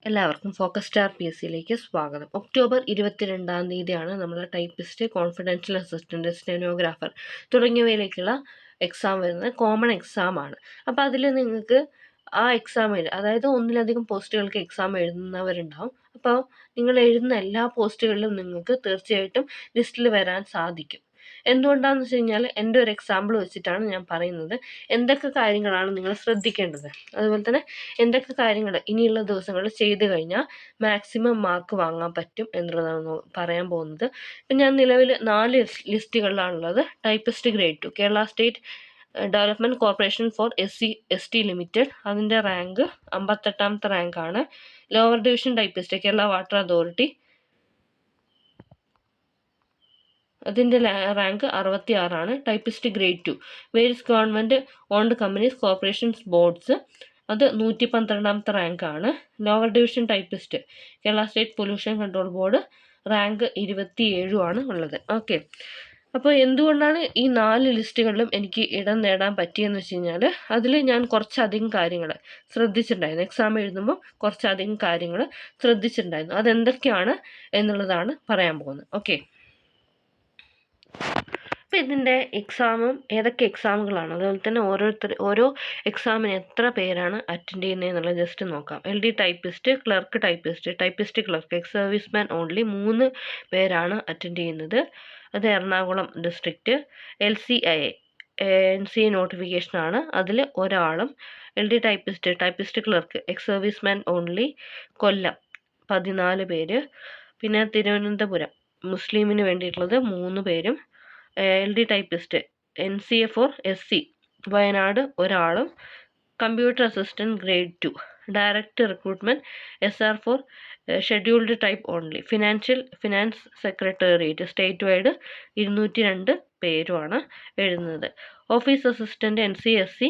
എല്ലാവർക്കും focus star PSCയിലേക്ക് സ്വാഗതം. October 22-ാം തീയതിയാണ് നമ്മൾ ടൈപ്പിസ്റ്റ്, കോൺഫിഡൻഷ്യൽ അസിസ്റ്റൻറ്റ്, സ്റ്റെനോഗ്രാഫർ തുടങ്ങിയവയിലേക്കുള്ള എക്സാം വരുന്നത്. കോമൺ എക്സാമാണ്. അപ്പോൾ അതിൽ നിങ്ങൾക്ക് ആ എക്സാം അതായത് ഒന്നിലധികം പോസ്റ്റുകൾക്ക് എക്സാം എഴുതുന്നവരുണ്ടാവും. അപ്പോൾ നിങ്ങൾ എഴുതുന്ന എല്ലാ പോസ്റ്റുകളിലും നിങ്ങൾക്ക് തീർച്ചയായിട്ടും ലിസ്റ്റിൽ വരാൻ സാധിക്കും. എന്തുകൊണ്ടാണെന്ന് വെച്ച് കഴിഞ്ഞാൽ എൻ്റെ ഒരു എക്സാമ്പിൾ വെച്ചിട്ടാണ് ഞാൻ പറയുന്നത്. എന്തൊക്കെ കാര്യങ്ങളാണ് നിങ്ങൾ ശ്രദ്ധിക്കേണ്ടത്, അതുപോലെ തന്നെ എന്തൊക്കെ കാര്യങ്ങൾ ഇനിയുള്ള ദിവസങ്ങളിൽ ചെയ്തു കഴിഞ്ഞാൽ മാക്സിമം മാർക്ക് വാങ്ങാൻ പറ്റും എന്നുള്ളതാണ് പറയാൻ പോകുന്നത്. ഇപ്പം ഞാൻ നിലവിൽ 4 ലിസ്റ്റുകളിലാണുള്ളത്. Typist grade 2 Kerala state development corporation for SC/ST limited, അതിൻ്റെ റാങ്ക് 58ാമത്തെ റാങ്കാണ്. Lower division typist Kerala water authority, അതിൻ്റെ റാങ്ക് 66ആണ്. Typist grade 2 various government owned companies corporations boards, അത് 112ാമത്തെ റാങ്കാണ്. Lower division typist Kerala state pollution control board, rank 27ആണ് ഉള്ളത്. ഓക്കെ, അപ്പോൾ എന്തുകൊണ്ടാണ് ഈ 4 ലിസ്റ്റുകളിലും എനിക്ക് ഇടം നേടാൻ പറ്റിയെന്ന് വെച്ച് കഴിഞ്ഞാൽ അതിൽ ഞാൻ കുറച്ചധികം കാര്യങ്ങൾ ശ്രദ്ധിച്ചിട്ടുണ്ടായിരുന്നു. എക്സാം എഴുതുമ്പോൾ കുറച്ചധികം കാര്യങ്ങൾ ശ്രദ്ധിച്ചിട്ടുണ്ടായിരുന്നു. അതെന്തൊക്കെയാണ് എന്നുള്ളതാണ് പറയാൻ പോകുന്നത്. ഓക്കെ, അപ്പോൾ ഇതിൻ്റെ എക്സാമും ഏതൊക്കെ എക്സാമുകളാണ്, അതുപോലെ തന്നെ ഓരോ എക്സാമിന് എത്ര പേരാണ് അറ്റൻഡ് ചെയ്യുന്നത് എന്നുള്ളത് ജസ്റ്റ് നോക്കാം. LD typist, clerk typist, typist clerk, ex service man only 3 പേരാണ് അറ്റൻഡ് ചെയ്യുന്നത്. അത് എറണാകുളം ഡിസ്ട്രിക്റ്റ്. LCIA NCA നോട്ടിഫിക്കേഷനാണ്, അതിൽ ഒരാളും. LD typist, typist clerk, ex service man only Kollam 14 പേര്. പിന്നെ തിരുവനന്തപുരം മുസ്ലിമിന് വേണ്ടിയിട്ടുള്ളത് 3 പേരും. LD typist NCA for SC Wayanad ഒരാളും. Computer assistant grade 2 direct recruitment SR for scheduled type only. Finance secretariat state wide 202 പേരുമാണ് എഴുതുന്നത്. Office assistant NCSC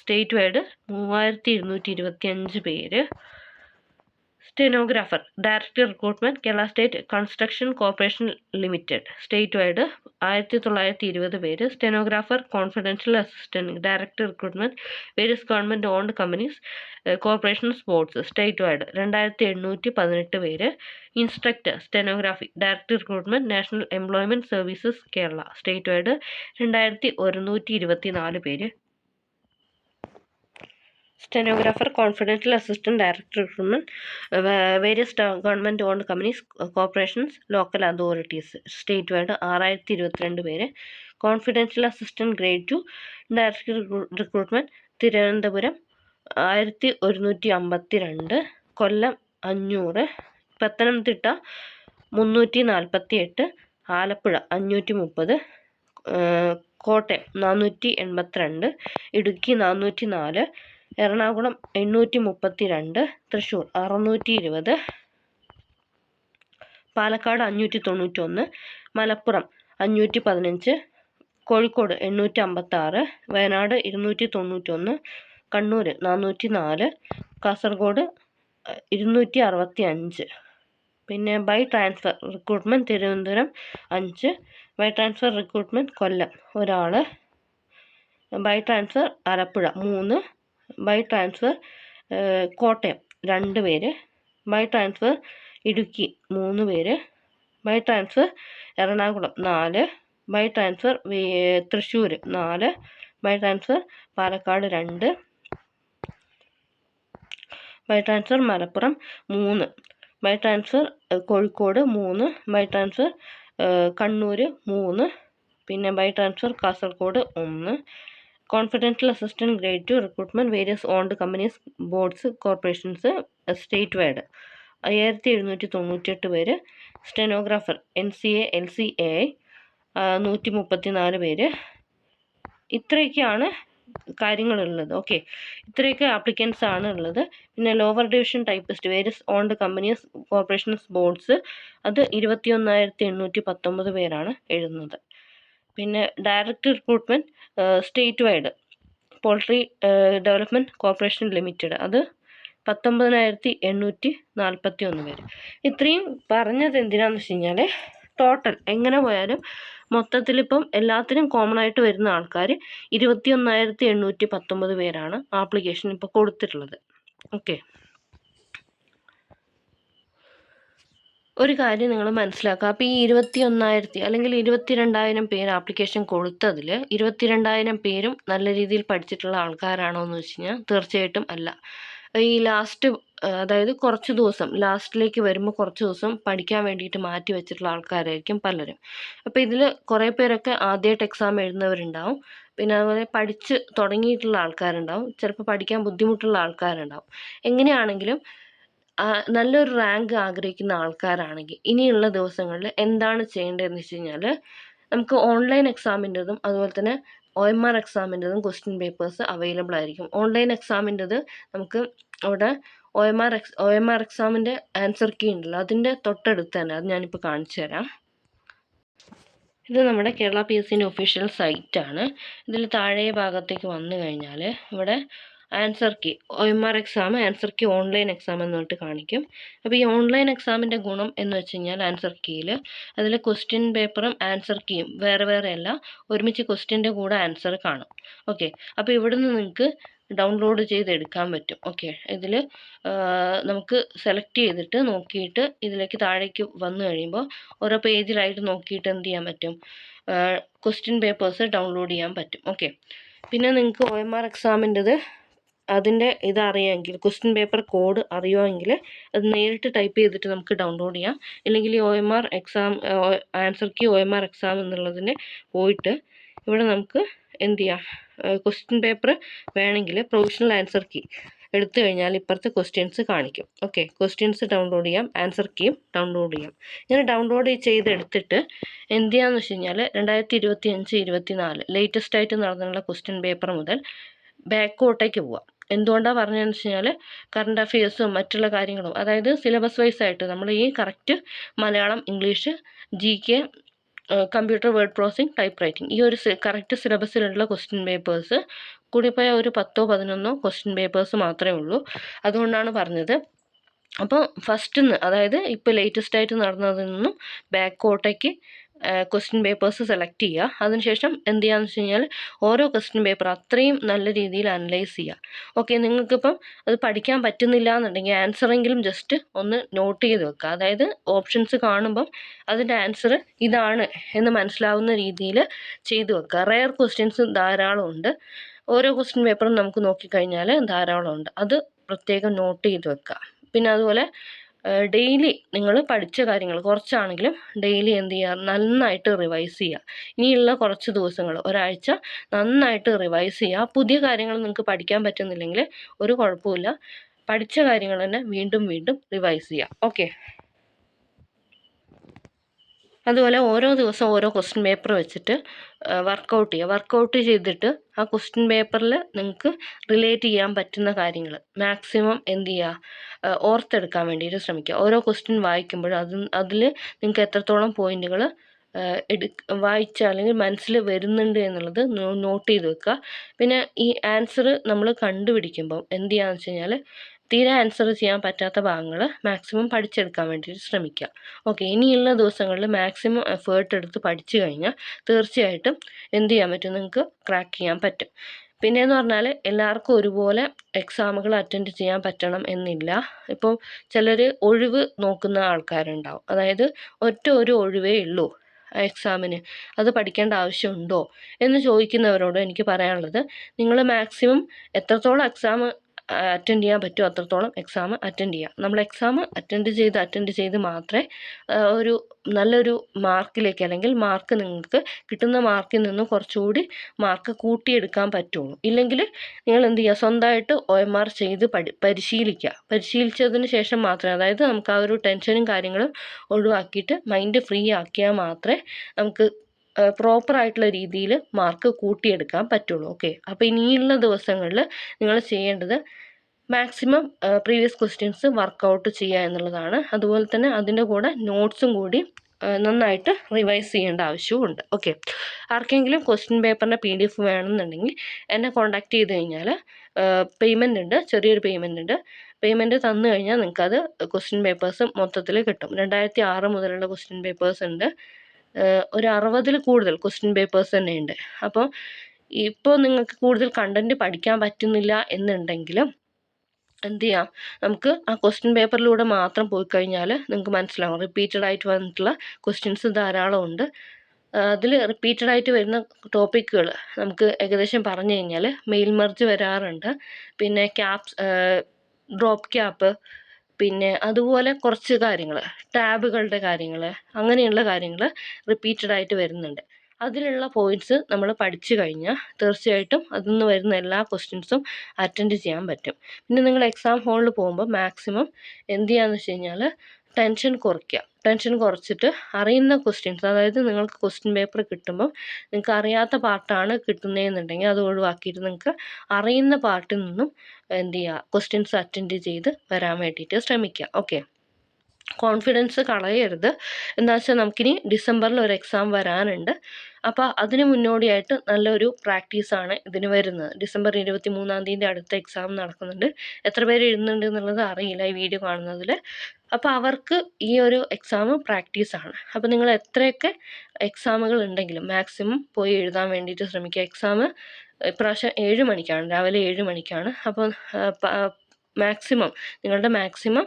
state wide 3225 പേര്. Stenographer direct recruitment Kerala state construction corporation limited state wide 1920 പേര്. Stenographer confidential assistant direct recruitment various government owned companies corporations boards state wide 2818 പേര്. Instructor stenography direct recruitment national employment services Kerala state wide 2124 പേര്. Stenographer confidential assistant direct recruitment various government owned companies corporations local authorities state wide 6022 പേര്. Confidential assistant grade 2 direct recruitment Thiruvananthapuram 1152, കൊല്ലം 500, പത്തനംതിട്ട 348, ആലപ്പുഴ 530, കോട്ടയം 482, ഇടുക്കി 404, എറണാകുളം 832, തൃശ്ശൂർ 620, പാലക്കാട് 591, മലപ്പുറം 515, കോഴിക്കോട് 856, വയനാട് 291, കണ്ണൂർ 404, കാസർഗോഡ് 265. പിന്നെ by transfer recruitment Thiruvananthapuram 5, by transfer recruitment Kollam ഒരാൾ, by transfer Alappuzha 3, by transfer Kottayam 2 പേര്, by transfer Idukki 3 പേര്, by transfer Ernakulam 4, by transfer Thrissur 4, by transfer Palakkad 2, by transfer Malappuram 3, by transfer Kozhikode 3, by transfer Kannur 3, പിന്നെ by transfer Kasaragod 1. Confidential assistant grade 2 recruitment various owned companies boards corporations state wide 5798 പേര്. Stenographer NCA LCAI 134 പേര്. ഇത്രയൊക്കെയാണ് കാര്യങ്ങളുള്ളത്. Okay, ഇത്രയൊക്കെ applicants ആണ് ഉള്ളത്. പിന്നെ lower division typist various owned companies corporations boards, അത് 21,819 പേരാണ് എഴുതുന്നത്. പിന്നെ direct recruitment state wide poultry development corporation limited, അത് 19,841 പേര്. ഇത്രയും പറഞ്ഞത് എന്തിനാന്ന് വെച്ച് കഴിഞ്ഞാൽ ടോട്ടൽ എങ്ങനെ പോയാലും മൊത്തത്തിലിപ്പം എല്ലാത്തിനും കോമൺ ആയിട്ട് വരുന്ന ആൾക്കാർ 21,819 പേരാണ് ആപ്ലിക്കേഷൻ ഇപ്പോൾ കൊടുത്തിട്ടുള്ളത്. ഓക്കെ, ഒരു കാര്യം നിങ്ങൾ മനസ്സിലാക്കുക. അപ്പോൾ ഈ 21,000 അല്ലെങ്കിൽ 22,000 പേര് ആപ്ലിക്കേഷൻ കൊടുത്തതിൽ 22,000 പേരും നല്ല രീതിയിൽ പഠിച്ചിട്ടുള്ള ആൾക്കാരാണോ എന്ന് വെച്ച് കഴിഞ്ഞാൽ തീർച്ചയായിട്ടും അല്ല. ഈ ലാസ്റ്റ് അതായത് കുറച്ച് ദിവസം ലാസ്റ്റിലേക്ക് വരുമ്പോൾ കുറച്ച് ദിവസം പഠിക്കാൻ വേണ്ടിയിട്ട് മാറ്റി വെച്ചിട്ടുള്ള ആൾക്കാരായിരിക്കും പലരും. അപ്പോൾ ഇതിൽ കുറേ പേരൊക്കെ ആദ്യമായിട്ട് എക്സാം എഴുതുന്നവരുണ്ടാവും. പിന്നെ അതുപോലെ പഠിച്ച് തുടങ്ങിയിട്ടുള്ള ആൾക്കാരുണ്ടാവും. ചിലപ്പോൾ പഠിക്കാൻ ബുദ്ധിമുട്ടുള്ള ആൾക്കാരുണ്ടാവും. എങ്ങനെയാണെങ്കിലും നല്ലൊരു റാങ്ക് ആഗ്രഹിക്കുന്ന ആൾക്കാരാണെങ്കിൽ ഇനിയുള്ള ദിവസങ്ങളിൽ എന്താണ് ചെയ്യേണ്ടതെന്ന് വെച്ച് കഴിഞ്ഞാൽ നമുക്ക് ഓൺലൈൻ എക്സാമിൻ്റെതും അതുപോലെ തന്നെ OMR എക്സാമിൻ്റെതും ക്വസ്റ്റ്യൻ പേപ്പേഴ്സ് അവൈലബിൾ ആയിരിക്കും. ഓൺലൈൻ എക്സാമിൻ്റെത് നമുക്ക് അവിടെ OMR എക്സാമിൻ്റെ ആൻസർ കീ ഉണ്ടല്ലോ, അതിൻ്റെ തൊട്ടടുത്ത് തന്നെ, അത് ഞാനിപ്പോൾ കാണിച്ചു തരാം. ഇത് നമ്മുടെ കേരള PSCൻ്റെ ഒഫീഷ്യൽ സൈറ്റാണ്. ഇതിൽ താഴെ ഭാഗത്തേക്ക് വന്നു കഴിഞ്ഞാൽ ഇവിടെ answer key OMR exam answer key online exam എന്ന് പറഞ്ഞിട്ട് കാണിക്കും. അപ്പോൾ ഈ ഓൺലൈൻ എക്സാമിൻ്റെ ഗുണം എന്ന് വെച്ച് കഴിഞ്ഞാൽ ആൻസർ കീയിൽ അതിൽ ക്വസ്റ്റ്യൻ പേപ്പറും ആൻസർ കീയും വേറെ വേറെ അല്ല, ഒരുമിച്ച് ക്വസ്റ്റ്യൻ്റെ കൂടെ ആൻസർ കാണും. ഓക്കെ, അപ്പോൾ ഇവിടുന്ന് നിങ്ങൾക്ക് ഡൗൺലോഡ് ചെയ്തെടുക്കാൻ പറ്റും. ഓക്കെ, ഇതിൽ നമുക്ക് സെലക്ട് ചെയ്തിട്ട് നോക്കിയിട്ട് ഇതിലേക്ക് താഴേക്ക് വന്നു കഴിയുമ്പോൾ ഓരോ പേജിലായിട്ട് നോക്കിയിട്ട് എന്ത് ചെയ്യാൻ പറ്റും, ക്വസ്റ്റ്യൻ പേപ്പേഴ്സ് ഡൗൺലോഡ് ചെയ്യാൻ പറ്റും. ഓക്കെ, പിന്നെ നിങ്ങൾക്ക് OMR എക്സാമിൻ്റെത് അതിൻ്റെ ഇതറിയാമെങ്കിൽ ക്വസ്റ്റ്യൻ പേപ്പർ കോഡ് അറിയുമെങ്കിൽ അത് നേരിട്ട് ടൈപ്പ് ചെയ്തിട്ട് നമുക്ക് ഡൗൺലോഡ് ചെയ്യാം. ഇല്ലെങ്കിൽ ഈ OMR exam answer key OMR exam എന്നുള്ളതിന് പോയിട്ട് ഇവിടെ നമുക്ക് എന്ത് ചെയ്യാം, ക്വസ്റ്റ്യൻ പേപ്പർ വേണമെങ്കിൽ പ്രൊവിഷണൽ ആൻസർ കീ എടുത്തു കഴിഞ്ഞാൽ ഇപ്പുറത്ത് ക്വസ്റ്റ്യൻസ് കാണിക്കും. ഓക്കെ, ക്വസ്റ്റ്യൻസ് ഡൗൺലോഡ് ചെയ്യാം, ആൻസർ കീയും ഡൗൺലോഡ് ചെയ്യാം. ഇങ്ങനെ ഡൗൺലോഡ് ചെയ്തെടുത്തിട്ട് എന്ത് ചെയ്യാന്ന് വെച്ച് കഴിഞ്ഞാൽ 2025-24 ലേറ്റസ്റ്റ് ആയിട്ട് നടന്നുള്ള ക്വസ്റ്റ്യൻ പേപ്പർ മുതൽ ബാക്കോട്ടേക്ക് പോവാം. എന്തുകൊണ്ടാണ് പറഞ്ഞതെന്ന് വെച്ച് കഴിഞ്ഞാൽ കറണ്ട് അഫെയർസും മറ്റുള്ള കാര്യങ്ങളും, അതായത് സിലബസ് വൈസ് ആയിട്ട് നമ്മൾ ഈ correct Malayalam, English, GK, computer, word processing, type writing, ഈ ഒരു കറക്റ്റ് സിലബസിലുള്ള ക്വസ്റ്റ്യൻ പേപ്പേഴ്സ് കൂടിപ്പോയ ഒരു 10-11 ക്വസ്റ്റ്യൻ പേപ്പേഴ്സ് മാത്രമേ ഉള്ളൂ. അതുകൊണ്ടാണ് പറഞ്ഞത്. അപ്പോൾ ഫസ്റ്റിന്ന്, അതായത് ഇപ്പോൾ ലേറ്റസ്റ്റ് ആയിട്ട് നടന്നതിൽ നിന്നും ബാക്കോട്ടേക്ക് ക്വസ്റ്റ്യൻ പേപ്പേഴ്സ് സെലക്ട് ചെയ്യുക. അതിനുശേഷം എന്ത് ചെയ്യാന്ന് വെച്ച് കഴിഞ്ഞാൽ ഓരോ ക്വസ്റ്റ്യൻ പേപ്പർ അത്രയും നല്ല രീതിയിൽ അനലൈസ് ചെയ്യുക. ഓക്കെ, നിങ്ങൾക്കിപ്പം അത് പഠിക്കാൻ പറ്റുന്നില്ല എന്നുണ്ടെങ്കിൽ ആൻസറെങ്കിലും ജസ്റ്റ് ഒന്ന് നോട്ട് ചെയ്ത് വെക്കുക. അതായത് ഓപ്ഷൻസ് കാണുമ്പം അതിൻ്റെ ആൻസർ ഇതാണ് എന്ന് മനസ്സിലാവുന്ന രീതിയിൽ ചെയ്തു വെക്കുക. റെയർ ക്വസ്റ്റ്യൻസ് ധാരാളം ഉണ്ട്. ഓരോ ക്വസ്റ്റ്യൻ പേപ്പറും നമുക്ക് നോക്കിക്കഴിഞ്ഞാൽ ധാരാളം ഉണ്ട്. അത് പ്രത്യേകം നോട്ട് ചെയ്ത് വെക്കുക. പിന്നെ അതുപോലെ ഡെയിലി നിങ്ങൾ പഠിച്ച കാര്യങ്ങൾ കുറച്ചാണെങ്കിലും ഡെയിലി എന്ത് ചെയ്യുക, നന്നായിട്ട് റിവൈസ് ചെയ്യുക. ഇനിയുള്ള കുറച്ച് ദിവസങ്ങൾ, ഒരാഴ്ച നന്നായിട്ട് റിവൈസ് ചെയ്യുക. പുതിയ കാര്യങ്ങൾ നിങ്ങൾക്ക് പഠിക്കാൻ പറ്റുന്നില്ലെങ്കിൽ ഒരു കുഴപ്പമില്ല, പഠിച്ച കാര്യങ്ങൾ തന്നെ വീണ്ടും വീണ്ടും റിവൈസ് ചെയ്യുക. ഓക്കെ, അതുപോലെ ഓരോ ദിവസം ഓരോ ക്വസ്റ്റ്യൻ പേപ്പർ വെച്ചിട്ട് വർക്കൗട്ട് ചെയ്യുക. വർക്കൗട്ട് ചെയ്തിട്ട് ആ ക്വസ്റ്റ്യൻ പേപ്പറിൽ നിങ്ങൾക്ക് റിലേറ്റ് ചെയ്യാൻ പറ്റുന്ന കാര്യങ്ങൾ മാക്സിമം എന്ത് ചെയ്യുക, ഓർത്തെടുക്കാൻ വേണ്ടിയിട്ട് ശ്രമിക്കുക. ഓരോ ക്വസ്റ്റ്യൻ വായിക്കുമ്പോഴും അതിൽ നിങ്ങൾക്ക് എത്രത്തോളം പോയിന്റുകൾ വായിച്ച അല്ലെങ്കിൽ മനസ്സിൽ വരുന്നുണ്ട് എന്നുള്ളത് നോട്ട് ചെയ്ത് വെക്കുക. പിന്നെ ഈ ആൻസർ നമ്മൾ കണ്ടുപിടിക്കുമ്പോൾ എന്ത് ചെയ്യാന്ന് വെച്ച് കഴിഞ്ഞാൽ തീരെ ആൻസർ ചെയ്യാൻ പറ്റാത്ത ഭാഗങ്ങൾ മാക്സിമം പഠിച്ചെടുക്കാൻ വേണ്ടിയിട്ട് ശ്രമിക്കുക. ഓക്കെ, ഇനിയുള്ള ദിവസങ്ങളിൽ മാക്സിമം എഫേർട്ട് എടുത്ത് പഠിച്ചു കഴിഞ്ഞാൽ തീർച്ചയായിട്ടും എന്ത് ചെയ്യാൻ പറ്റും, നിങ്ങൾക്ക് ക്രാക്ക് ചെയ്യാൻ പറ്റും. പിന്നെയെന്ന് പറഞ്ഞാൽ എല്ലാവർക്കും ഒരുപോലെ എക്സാമുകൾ അറ്റൻഡ് ചെയ്യാൻ പറ്റണം എന്നില്ല. ഇപ്പോൾ ചിലർ ഒഴിവ് നോക്കുന്ന ആൾക്കാരുണ്ടാവും. അതായത് ഒരു ഒഴിവേ ഉള്ളൂ എക്സാമിന്, അത് പഠിക്കേണ്ട ആവശ്യമുണ്ടോ എന്ന് ചോദിക്കുന്നവരോട് എനിക്ക് പറയാനുള്ളത്, നിങ്ങൾ മാക്സിമം എത്രത്തോളം എക്സാം അറ്റൻഡ് ചെയ്യാൻ പറ്റുമോ അത്രത്തോളം എക്സാം അറ്റൻഡ് ചെയ്യുക. നമ്മൾ എക്സാം അറ്റൻഡ് ചെയ്ത് മാത്രമേ ഒരു നല്ലൊരു മാർക്കിലേക്ക്, അല്ലെങ്കിൽ മാർക്ക് നിങ്ങൾക്ക് കിട്ടുന്ന മാർക്കിൽ നിന്നും കുറച്ചുകൂടി മാർക്ക് കൂട്ടിയെടുക്കാൻ പറ്റുള്ളൂ. ഇല്ലെങ്കിൽ നിങ്ങൾ എന്ത് ചെയ്യുക, സ്വന്തമായിട്ട് OMR ചെയ്ത് പരിശീലിക്കുക. പരിശീലിച്ചതിന് ശേഷം മാത്രമേ, അതായത് നമുക്ക് ആ ഒരു ടെൻഷനും കാര്യങ്ങളും ഒഴിവാക്കിയിട്ട് മൈൻഡ് ഫ്രീ ആക്കിയാൽ മാത്രമേ നമുക്ക് പ്രോപ്പറായിട്ടുള്ള രീതിയിൽ മാർക്ക് കൂട്ടിയെടുക്കാൻ പറ്റുള്ളൂ. ഓക്കെ, അപ്പോൾ ഇനിയുള്ള ദിവസങ്ങളിൽ നിങ്ങൾ ചെയ്യേണ്ടത് മാക്സിമം പ്രീവിയസ് ക്വസ്റ്റ്യൻസ് വർക്കൗട്ട് ചെയ്യുക എന്നുള്ളതാണ്. അതുപോലെ തന്നെ അതിൻ്റെ കൂടെ നോട്ട്സും കൂടി നന്നായിട്ട് റിവൈസ് ചെയ്യേണ്ട ആവശ്യമുണ്ട്. ഓക്കെ, ആർക്കെങ്കിലും ക്വസ്റ്റ്യൻ പേപ്പറിൻ്റെ PDF വേണമെന്നുണ്ടെങ്കിൽ എന്നെ കോൺടാക്റ്റ് ചെയ്ത് കഴിഞ്ഞാൽ പേയ്മെൻ്റ് ഉണ്ട്, ചെറിയൊരു പേയ്മെൻ്റ് ഉണ്ട്. പേയ്മെൻറ്റ് തന്നു കഴിഞ്ഞാൽ നിങ്ങൾക്കത് ക്വസ്റ്റ്യൻ പേപ്പേഴ്സ് മൊത്തത്തിൽ കിട്ടും. 2006 മുതലുള്ള ക്വസ്റ്റ്യൻ പേപ്പേഴ്സ് ഉണ്ട്. ഒരു 60-ൽ കൂടുതൽ ക്വസ്റ്റ്യൻ പേപ്പേഴ്സ് തന്നെയുണ്ട്. അപ്പോൾ ഇപ്പോൾ നിങ്ങൾക്ക് കൂടുതൽ കണ്ടൻറ്റ് പഠിക്കാൻ പറ്റുന്നില്ല എന്നുണ്ടെങ്കിലും എന്ത് ചെയ്യാം, നമുക്ക് ആ ക്വസ്റ്റ്യൻ പേപ്പറിലൂടെ മാത്രം പോയി കഴിഞ്ഞാൽ നിങ്ങൾക്ക് മനസ്സിലാവും. റിപ്പീറ്റഡ് ആയിട്ട് വന്നിട്ടുള്ള ക്വസ്റ്റ്യൻസ് ധാരാളം ഉണ്ട്. അതിൽ റിപ്പീറ്റഡ് ആയിട്ട് വരുന്ന ടോപ്പിക്കുകൾ നമുക്ക് ഏകദേശം പറഞ്ഞു കഴിഞ്ഞാൽ മെയിൽ മെർജ് വരാറുണ്ട്, പിന്നെ ഡ്രോപ്പ് ക്യാപ്പ്, പിന്നെ അതുപോലെ കുറച്ച് കാര്യങ്ങൾ, ടാബുകളുടെ കാര്യങ്ങൾ, അങ്ങനെയുള്ള കാര്യങ്ങൾ റിപ്പീറ്റഡ് ആയിട്ട് വരുന്നുണ്ട്. അതിലുള്ള പോയിന്റ്സ് നമ്മൾ പഠിച്ചു കഴിഞ്ഞാൽ തീർച്ചയായിട്ടും അതിൽ നിന്ന് വരുന്ന എല്ലാ ക്വസ്റ്റ്യൻസും അറ്റൻഡ് ചെയ്യാൻ പറ്റും. പിന്നെ നിങ്ങൾ എക്സാം ഹോളിൽ പോകുമ്പോൾ മാക്സിമം എന്ത് ചെയ്യാന്ന് വെച്ച് കഴിഞ്ഞാൽ ടെൻഷൻ കുറയ്ക്കുക. ടെൻഷൻ കുറച്ചിട്ട് അറിയുന്ന ക്വസ്റ്റ്യൻസ്, അതായത് നിങ്ങൾക്ക് ക്വസ്റ്റ്യൻ പേപ്പർ കിട്ടുമ്പോൾ നിങ്ങൾക്ക് അറിയാത്ത പാർട്ടാണ് കിട്ടുന്നതെന്നുണ്ടെങ്കിൽ അത് ഒഴിവാക്കിയിട്ട് നിങ്ങൾക്ക് അറിയുന്ന പാർട്ടിൽ നിന്നും എന്ത് ചെയ്യുക, ക്വസ്റ്റ്യൻസ് അറ്റൻഡ് ചെയ്ത് വരാൻ വേണ്ടിയിട്ട് ശ്രമിക്കുക. ഓക്കെ, കോൺഫിഡൻസ് കളയരുത്. എന്താ വെച്ചാൽ നമുക്കിനി ഡിസംബറിൽ ഒരു എക്സാം വരാനുണ്ട്. അപ്പോൾ അതിന് മുന്നോടിയായിട്ട് നല്ലൊരു പ്രാക്ടീസാണ് ഇതിന് വരുന്നത്. ഡിസംബർ 23 അടുത്ത എക്സാം നടക്കുന്നുണ്ട്. എത്ര പേര് എഴുതുന്നുണ്ട് എന്നുള്ളത് അറിയില്ല ഈ വീഡിയോ കാണുന്നതിൽ. അപ്പോൾ അവർക്ക് ഈ ഒരു എക്സാം പ്രാക്ടീസാണ്. അപ്പോൾ നിങ്ങൾ എത്രയൊക്കെ എക്സാമുകൾ ഉണ്ടെങ്കിലും മാക്സിമം പോയി എഴുതാൻ വേണ്ടിയിട്ട് ശ്രമിക്കുക. എക്സാം ഇപ്രാവശ്യം 7 മണിക്കാണ്, രാവിലെ 7 മണിക്കാണ്. അപ്പോൾ നിങ്ങളുടെ മാക്സിമം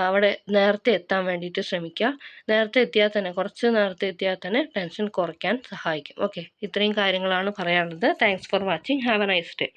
അവിടെ നേരത്തെ എത്താൻ വേണ്ടിയിട്ട് ശ്രമിക്കുക. കുറച്ച് നേരത്തെ എത്തിയാൽ തന്നെ ടെൻഷൻ കുറയ്ക്കാൻ സഹായിക്കും. ഓക്കെ, ഇത്രയും കാര്യങ്ങളാണ് പറയാനുള്ളത്. Thanks for watching. Have A nice day.